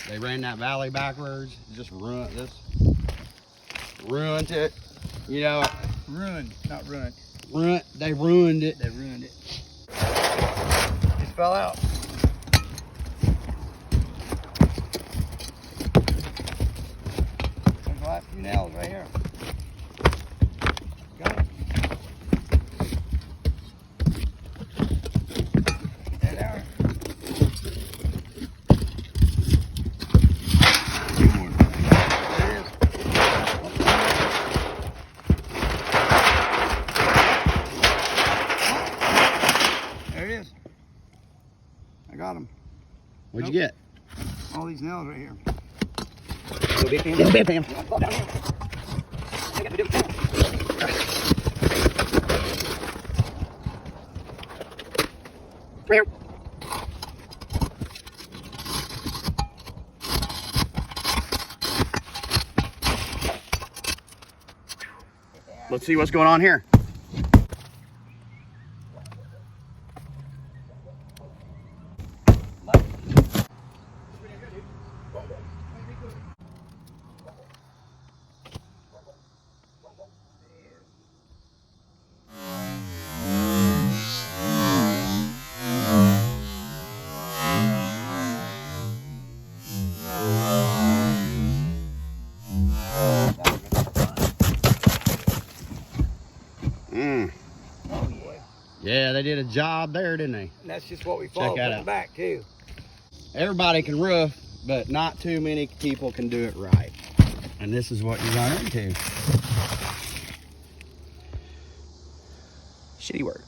They ran that valley backwards, just ruined it. You know, Ruined, not ruined. They ruined it. They ruined it. Just fell out. There's the last few nails right here. Got it. There they are. There it is. I got them. What'd you get? All these nails right here. Go big Pam. Big Pam. Fall down here. I got to do it. Let's see what's going on here. Yeah, they did a job there, didn't they? And that's just what we followed from the back too. Everybody can roof, but not too many people can do it right. And this is what you run into. Shitty work.